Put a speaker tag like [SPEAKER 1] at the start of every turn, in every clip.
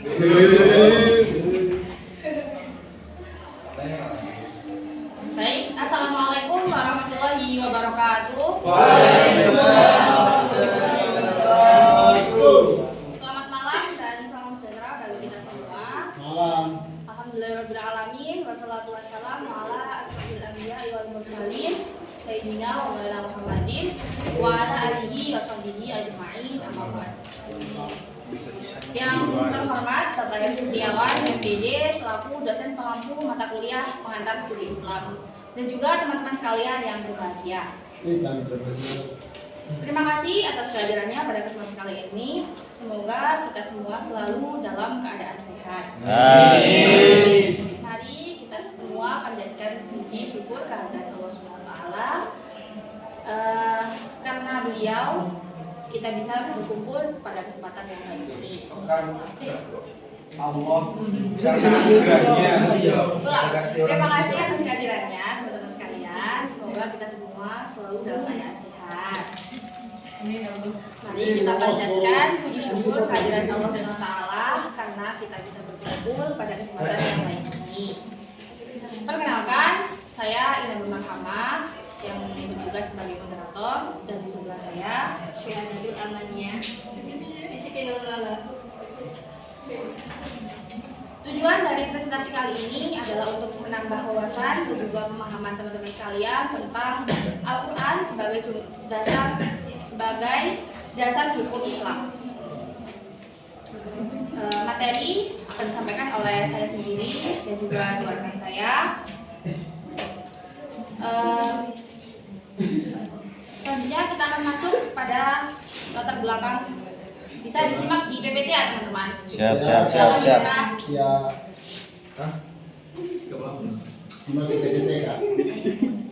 [SPEAKER 1] Baik, assalamualaikum warahmatullahi wabarakatuh. Selamat malam dan salam sejahtera bagi kita semua. Alhamdulillahirobbilalamin, wassalatu wassalamu ala asyrofil anbiya'i wal mursalin sayyidina wa maulana Muhammadin wa ala alihi washabbihi ajma'in, amma ba'd. Yang terhormat Bapak Yang Setiawan MPD selaku dosen pengampu mata kuliah pengantar studi Islam dan juga teman-teman sekalian yang berbahagia. Terima kasih atas kehadirannya pada kesempatan kali ini. Semoga kita semua selalu dalam keadaan sehat. Amin. Mari kita semua panjatkan puji syukur kehadirat Allah SWT. Karena beliau kita bisa berkumpul pada kesempatan yang baik ini. Terima kasih atas kehadirannya teman-teman sekalian. Semoga kita semua selalu dalam keadaan sehat. Mari kita panjatkan puji syukur kehadiran Allah SWT karena kita bisa berkumpul pada kesempatan yang baik ini. Perkenalkan, saya Ina Marhamah yang bertugas sebagai moderator, dan di sebelah saya Syahidul Amania. Tujuan dari presentasi kali ini adalah untuk menambah wawasan dan juga pemahaman teman-teman sekalian tentang Al-Quran sebagai dasar hukum Islam. Materi akan disampaikan oleh saya sendiri dan juga dua rekan saya. Selanjutnya kita akan masuk pada latar belakang. Bisa disimak di PPT ya teman-teman.
[SPEAKER 2] Siap.
[SPEAKER 3] Simak di PPT Kak.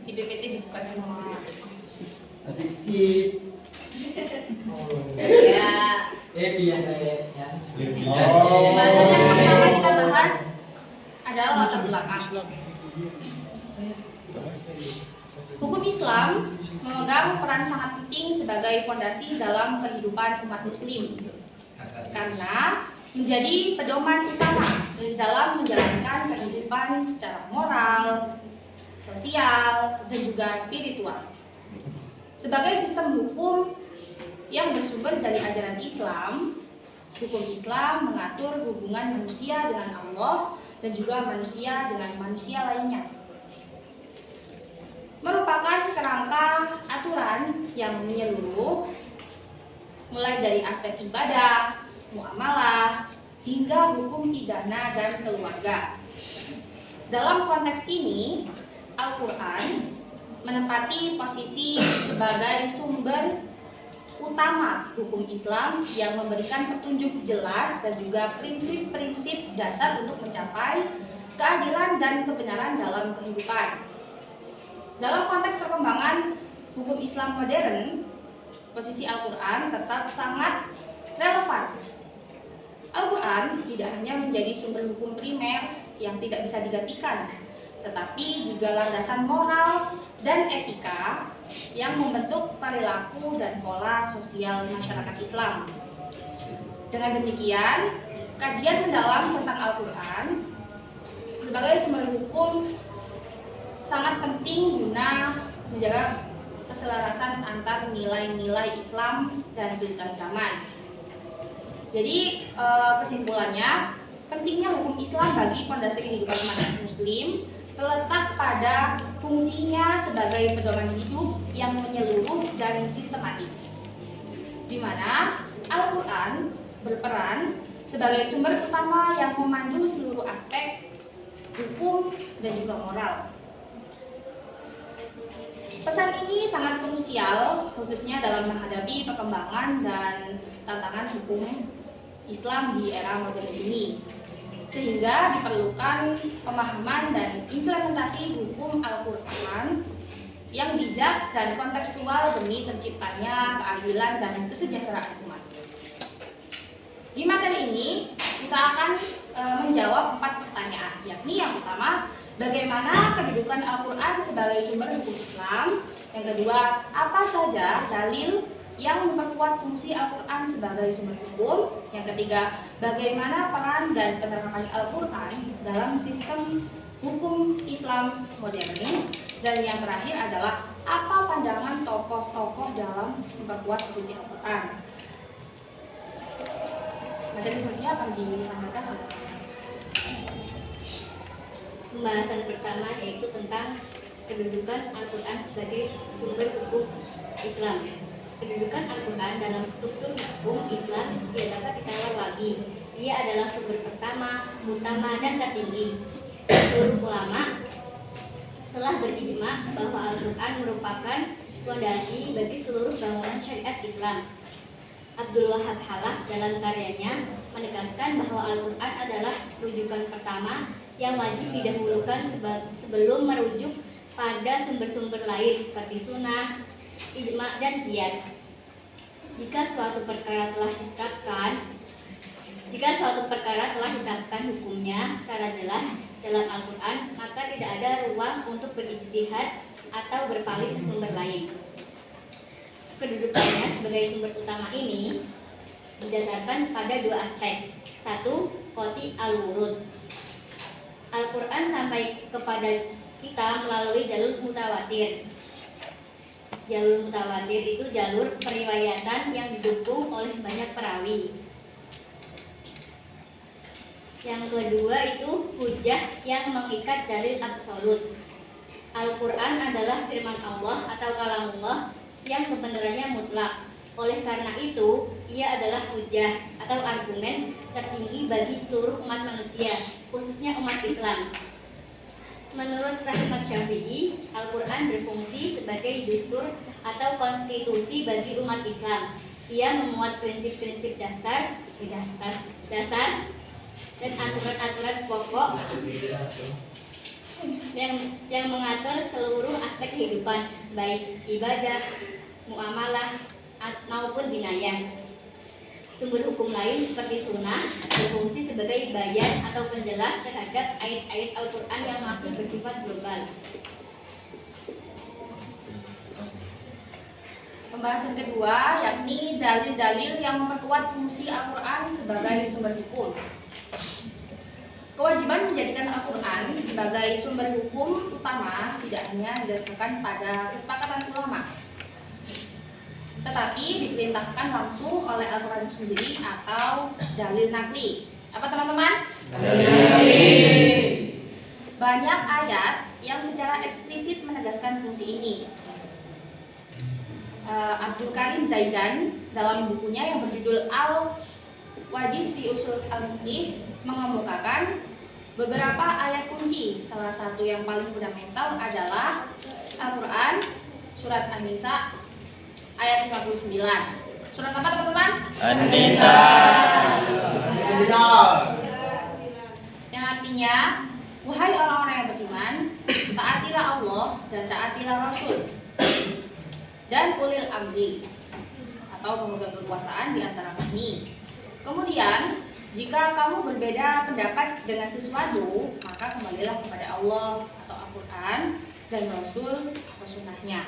[SPEAKER 1] Di PPT dibuka semua.
[SPEAKER 3] Asik cheese.
[SPEAKER 1] Ya. Bahasan yang pertama kita bahas adalah latar belakang. Hukum Islam memegang peran sangat penting sebagai fondasi dalam kehidupan umat muslim karena menjadi pedoman utama dalam menjalankan kehidupan secara moral, sosial, dan juga spiritual. Sebagai sistem hukum yang bersumber dari ajaran Islam, hukum Islam mengatur hubungan manusia dengan Allah dan juga manusia dengan manusia lainnya. Merupakan kerangka aturan yang menyeluruh mulai dari aspek ibadah, muamalah, hingga hukum pidana dan keluarga. Dalam konteks ini, Al-Quran menempati posisi sebagai sumber utama hukum Islam yang memberikan petunjuk jelas dan juga prinsip-prinsip dasar untuk mencapai keadilan dan kebenaran dalam kehidupan. Dalam konteks perkembangan hukum Islam modern, posisi Al-Quran tetap sangat relevan. Al-Quran tidak hanya menjadi sumber hukum primer yang tidak bisa digantikan, tetapi juga landasan moral dan etika yang membentuk perilaku dan pola sosial masyarakat Islam. Dengan demikian, kajian mendalam tentang Al-Quran sebagai sumber hukum sangat penting guna menjaga keselarasan antar nilai-nilai Islam dan tuntutan zaman. Jadi kesimpulannya, pentingnya hukum Islam bagi fondasi kehidupan umat muslim terletak pada fungsinya sebagai pedoman hidup yang menyeluruh dan sistematis, di mana Al-Quran berperan sebagai sumber utama yang memandu seluruh aspek hukum dan juga moral. Pesan ini sangat krusial khususnya dalam menghadapi perkembangan dan tantangan hukum Islam di era modern ini, sehingga diperlukan pemahaman dan implementasi hukum Al-Quran yang bijak dan kontekstual demi terciptanya keadilan dan kesejahteraan umat. Di materi ini kita akan menjawab 4 pertanyaan, yakni yang pertama, bagaimana kedudukan Al-Quran sebagai sumber hukum Islam? Yang kedua, apa saja dalil yang memperkuat fungsi Al-Quran Al-Quran sebagai sumber hukum. Yang ketiga, bagaimana peran dan penerapan Al-Quran dalam sistem hukum Islam modern. Dan yang terakhir adalah apa pandangan tokoh-tokoh dalam memperkuat posisi Al-Quran. Materi selanjutnya akan disampaikan oleh
[SPEAKER 2] Pembahasan pertama yaitu tentang kedudukan Al-Quran sebagai sumber hukum Islam. Kedudukan Al-Quran dalam struktur hukum Islam tidak dapat ditawar lagi. Ia adalah sumber pertama, utama, dan tertinggi. Seluruh ulama telah berijma bahwa Al-Quran merupakan fondasi bagi seluruh bangunan syariat Islam. Abdul Wahab Halaf dalam karyanya menegaskan bahwa Al-Quran adalah rujukan pertama yang wajib didahulukan sebelum merujuk pada sumber-sumber lain seperti sunnah, ijma, dan qiyas. Jika suatu perkara telah ditetapkan hukumnya secara jelas dalam Al-Quran, maka tidak ada ruang untuk berijtihad atau berpaling ke sumber lain. Kedudukannya sebagai sumber utama ini didasarkan pada dua aspek. Satu, qati al-wurud. Al-Quran sampai kepada kita melalui jalur mutawatir. Jalur mutawatir itu jalur periwayatan yang didukung oleh banyak perawi. Yang kedua itu hujjah yang mengikat dalil absolut. Al-Quran adalah firman Allah atau kalamullah yang kebenarannya mutlak. Oleh karena itu, ia adalah hujjah atau argumen tertinggi bagi seluruh umat manusia, khususnya umat Islam. Menurut Rahmat Syafi'i, Al-Quran berfungsi sebagai dustur atau konstitusi bagi umat Islam. Ia memuat prinsip-prinsip dasar dan aturan-aturan pokok yang mengatur seluruh aspek kehidupan, baik ibadah, muamalah, maupun jinayah. Sumber hukum lain seperti sunnah berfungsi sebagai bayan atau penjelas terhadap ayat-ayat Al-Quran yang masih bersifat global.
[SPEAKER 1] pembahasan kedua, yakni dalil-dalil yang memperkuat fungsi Al-Quran sebagai sumber hukum. Kewajiban menjadikan Al-Quran sebagai sumber hukum utama tidak hanya didasarkan pada kesepakatan ulama, tetapi diperintahkan langsung oleh Al-Quran sendiri atau dalil nakli. Apa teman-teman? Banyak ayat yang secara eksplisit menegaskan fungsi ini. Abdul Karim Zaidan dalam bukunya yang berjudul Al-Wajiz fi Usul Al-Fiqh mengemukakan beberapa ayat kunci. Salah satu yang paling fundamental adalah Al-Quran surat An-Nisa ayat 59. Surat apa teman-teman?
[SPEAKER 4] An-Nisa.
[SPEAKER 1] Yang artinya, wahai orang-orang yang beriman, taatilah Allah dan taatilah Rasul dan ulil amri atau pemegang kekuasaan di antara kami. Kemudian, jika kamu berbeda pendapat dengan sesuatu, maka kembalilah kepada Allah atau Al-Quran dan Rasul atau sunnahnya.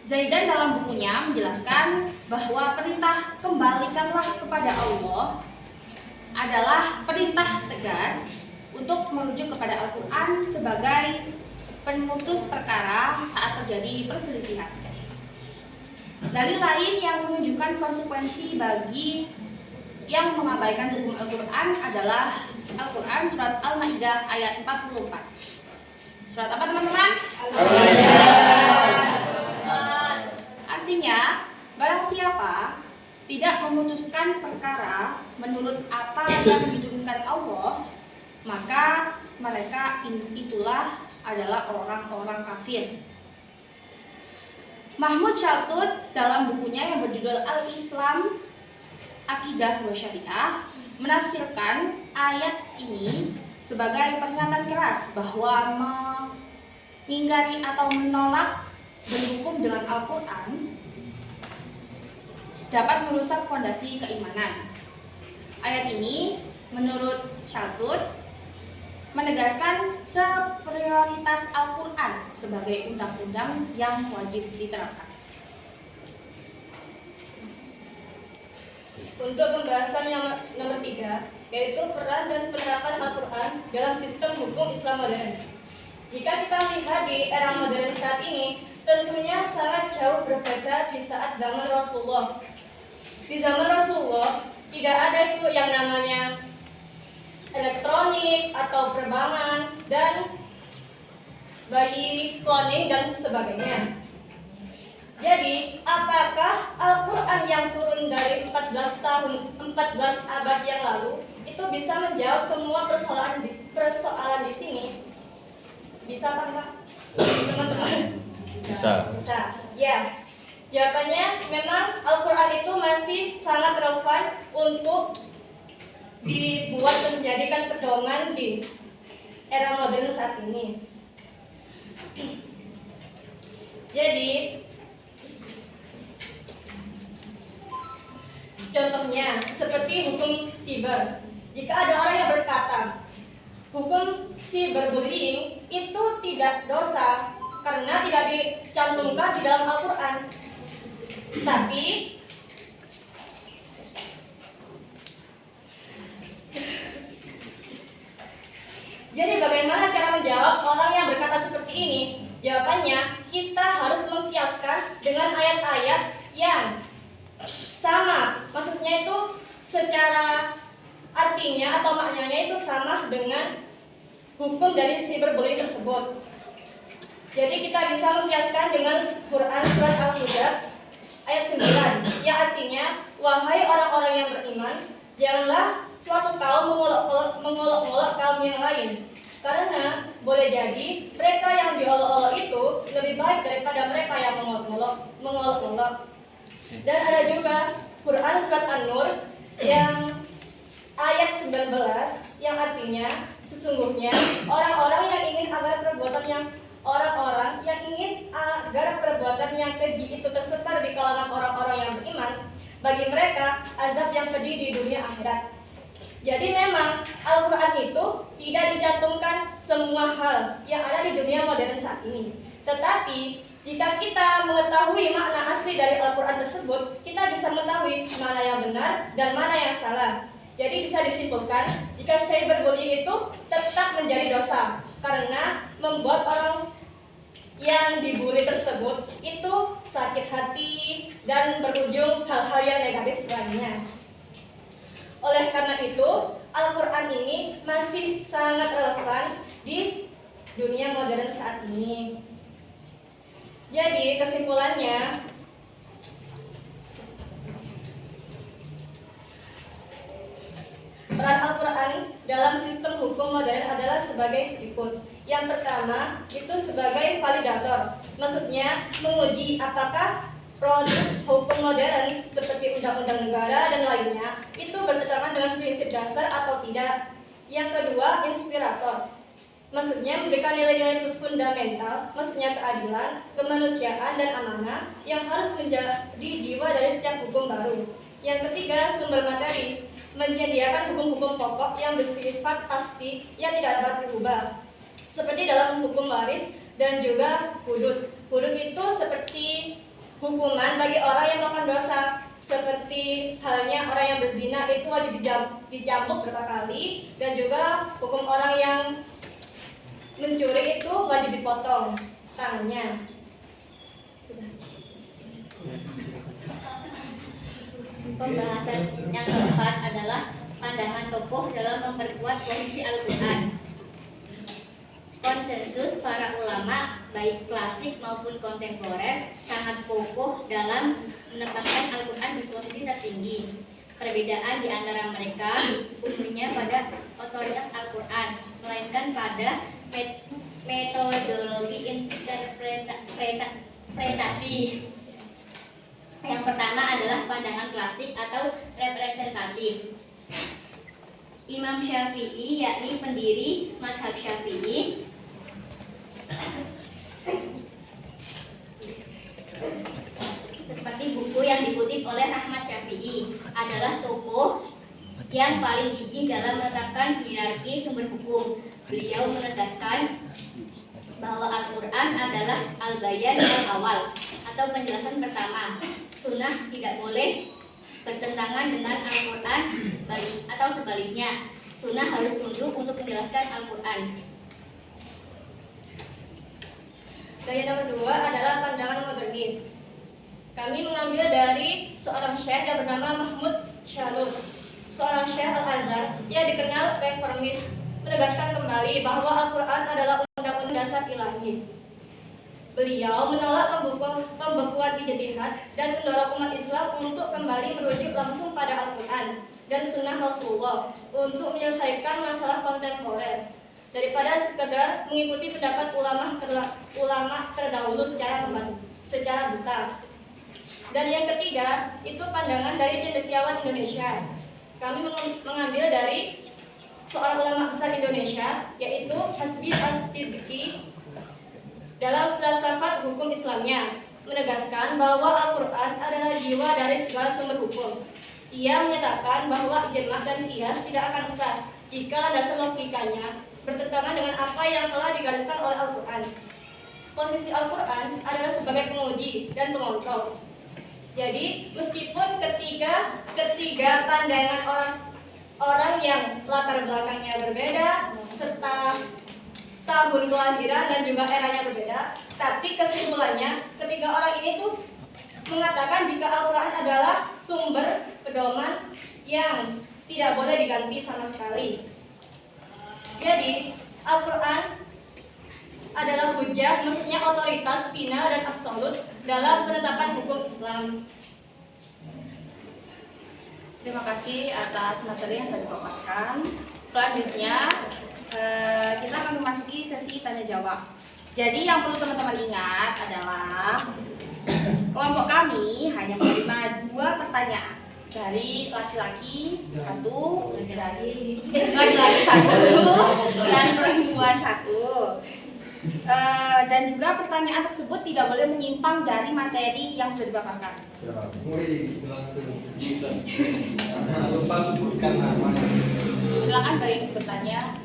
[SPEAKER 1] Zaidan dalam bukunya menjelaskan bahwa perintah kembalikanlah kepada Allah adalah perintah tegas untuk merujuk kepada Al-Quran sebagai pemutus perkara saat terjadi perselisihan. Dalil lain yang menunjukkan konsekuensi bagi yang mengabaikan hukum Al-Quran adalah Al-Quran surat Al-Maidah ayat 44. Surat apa teman-teman? Artinya, barang siapa tidak memutuskan perkara menurut apa yang diturunkan Allah, maka mereka itulah adalah orang-orang kafir. Mahmud Shaltut dalam bukunya yang berjudul Al-Islam Aqidah wa Syariah menafsirkan ayat ini sebagai peringatan keras bahwa mengingkari atau menolak berhukum dengan Al-Quran dapat merusak fondasi keimanan. Ayat ini menurut Shaltut menegaskan superioritas Al-Quran sebagai undang-undang yang wajib diterapkan.
[SPEAKER 4] Untuk pembahasan yang nomor 3, yaitu peran dan penerapan Al-Quran dalam sistem hukum Islam modern. Jika kita lihat di era modern saat ini, tentunya sangat jauh berbeda di saat zaman Rasulullah. Di zaman Rasulullah, tidak ada itu yang namanya elektronik atau perbankan dan bayi cloning dan sebagainya. Jadi, apakah Al-Quran yang turun dari 14 abad yang lalu itu bisa menjawab semua persoalan di sini? Bisa kan, Pak? Teman-teman?
[SPEAKER 5] Bisa.
[SPEAKER 4] Bisa. Ya. Jawabannya memang Al-Quran itu masih sangat relevan untuk dibuat dan menjadikan pedoman di era modern saat ini. Jadi, contohnya seperti hukum siber. Jika ada orang yang berkata, hukum cyberbullying itu tidak dosa karena tidak dicantumkan di dalam Al-Quran. Tapi jadi bagaimana cara menjawab orang yang berkata seperti ini? Jawabannya, kita harus mengkiaskan dengan ayat-ayat yang sama. Maksudnya itu secara artinya atau maknanya itu sama dengan hukum dari cyberbullying tersebut. Jadi kita bisa mengkiaskan dengan Quran surat Al-Hujurat ayat 9 yang artinya, wahai orang-orang yang beriman, janganlah suatu kaum mengolok-olok kaum yang lain, karena boleh jadi mereka yang diolok-olok itu lebih baik daripada mereka yang mengolok-olok. Dan ada juga Quran surat An-Nur yang ayat 19 yang artinya, sesungguhnya orang-orang yang ingin agar perbuatan yang keji itu tersebar di kalangan orang-orang yang beriman, bagi mereka azab yang pedih di dunia akhirat. Jadi memang Al-Quran itu tidak dicantumkan semua hal yang ada di dunia modern saat ini. Tetapi jika kita mengetahui makna asli dari Al-Quran tersebut, kita bisa mengetahui mana yang benar dan mana yang salah. Jadi bisa disimpulkan jika cyberbullying itu tetap menjadi dosa karena membuat orang yang dibully tersebut itu sakit hati dan berujung hal-hal yang negatif lainnya. Oleh karena itu, Al-Quran ini masih sangat relevan di dunia modern saat ini. Jadi kesimpulannya, peran Al-Quran dalam sistem hukum modern adalah sebagai berikut. Yang pertama, itu sebagai validator. Maksudnya, menguji apakah produk hukum modern seperti undang-undang negara dan lainnya itu bertentangan dengan prinsip dasar atau tidak. Yang kedua, inspirator. Maksudnya, memberikan nilai-nilai fundamental, maksudnya keadilan, kemanusiaan, dan amanah yang harus menjadi jiwa dari setiap hukum baru. Yang ketiga, sumber materi. Menyediakan hukum-hukum pokok yang bersifat pasti yang tidak dapat berubah, seperti dalam hukum waris dan juga hudud. Hudud itu seperti hukuman bagi orang yang melakukan dosa, seperti halnya orang yang berzina itu wajib dicambuk berapa kali, dan juga hukum orang yang mencuri itu wajib dipotong tangannya. Sudah.
[SPEAKER 2] Pembahasan yang keempat adalah pandangan tokoh dalam memperkuat posisi Al-Quran. Konsensus para ulama, baik klasik maupun kontemporer, sangat kokoh dalam menempatkan Al-Quran di posisi tertinggi. Perbedaan di antara mereka umumnya pada otoritas Al-Quran, melainkan pada metodologi interpretasi. Yang pertama adalah pandangan klasik atau representatif. Imam Syafi'i, yakni pendiri mazhab Syafi'i, seperti buku yang dikutip oleh Rahmat Syafi'i, adalah tokoh yang paling gigih dalam menetapkan hierarki sumber hukum. Beliau menegaskan bahwa Al-Quran adalah al-bayan yang awal atau penjelasan pertama. Sunnah tidak boleh bertentangan dengan Al-Quran atau sebaliknya, sunnah harus tunduk untuk menjelaskan Al-Quran.
[SPEAKER 4] Gaya nomor 2 adalah pandangan modernis. Kami mengambil dari seorang syekh yang bernama Mahmud Shalus, seorang syekh Al-Azhar yang dikenal reformis, menegaskan kembali bahwa Al-Quran adalah undang-undang dasar ilahi. Beliau menolak pembekuan ijtihad dan mendorong umat Islam untuk kembali merujuk langsung pada Al-Quran dan Sunnah Rasulullah untuk menyelesaikan masalah kontemporer daripada sekedar mengikuti pendapat ulama terdahulu secara buta. Dan yang ketiga, itu pandangan dari cendekiawan Indonesia. Kami mengambil dari seorang ulama besar Indonesia, yaitu Hasbi As-Siddiqi, dalam filsafat hukum Islamnya, menegaskan bahwa Al-Quran adalah jiwa dari segala sumber hukum. Ia menyatakan bahwa ijma dan qiyas tidak akan sah jika dasar logikanya bertentangan dengan apa yang telah digariskan oleh Al-Quran. Posisi Al-Quran adalah sebagai penguji dan pengontrol. Jadi, meskipun ketiga pandangan orang yang latar belakangnya berbeda, serta tahun kelahiran dan juga eranya berbeda, tapi kesimpulannya ketiga orang ini tuh mengatakan jika Al-Quran adalah sumber pedoman yang tidak boleh diganti sama sekali. Jadi, Al-Quran adalah hujjah, maksudnya otoritas final dan absolut dalam penetapan hukum Islam.
[SPEAKER 1] Terima kasih atas materi yang sudah dipaparkan. Selanjutnya, kita akan memasuki sesi tanya jawab. Jadi yang perlu teman-teman ingat adalah kelompok kami hanya menerima 2 pertanyaan dari laki-laki 1, laki-laki 1 dan perempuan 1. Dan juga pertanyaan tersebut tidak boleh menyimpang dari materi yang sudah dipaparkan.
[SPEAKER 5] Lupa sebutkan namanya.
[SPEAKER 1] Silakan baik bertanya.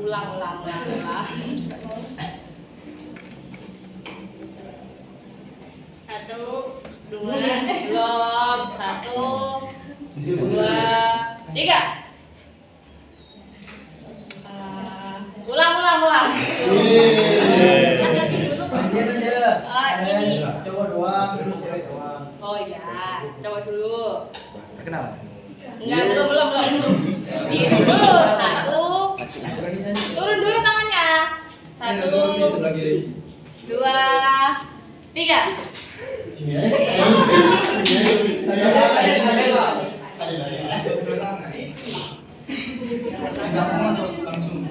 [SPEAKER 1] Ulang.
[SPEAKER 2] 1, 2,
[SPEAKER 1] Belum. 1, 2, 3. Ulang.
[SPEAKER 4] Ada sih dulu.
[SPEAKER 1] Ini.
[SPEAKER 5] Cowok doang, terus cewek doang.
[SPEAKER 1] Oh iya, coba dulu.
[SPEAKER 5] Terkenal.
[SPEAKER 1] Enggak, belum. Diri dulu. 1. Turun dulu tangannya. 1, 2, 3.
[SPEAKER 3] Langsung.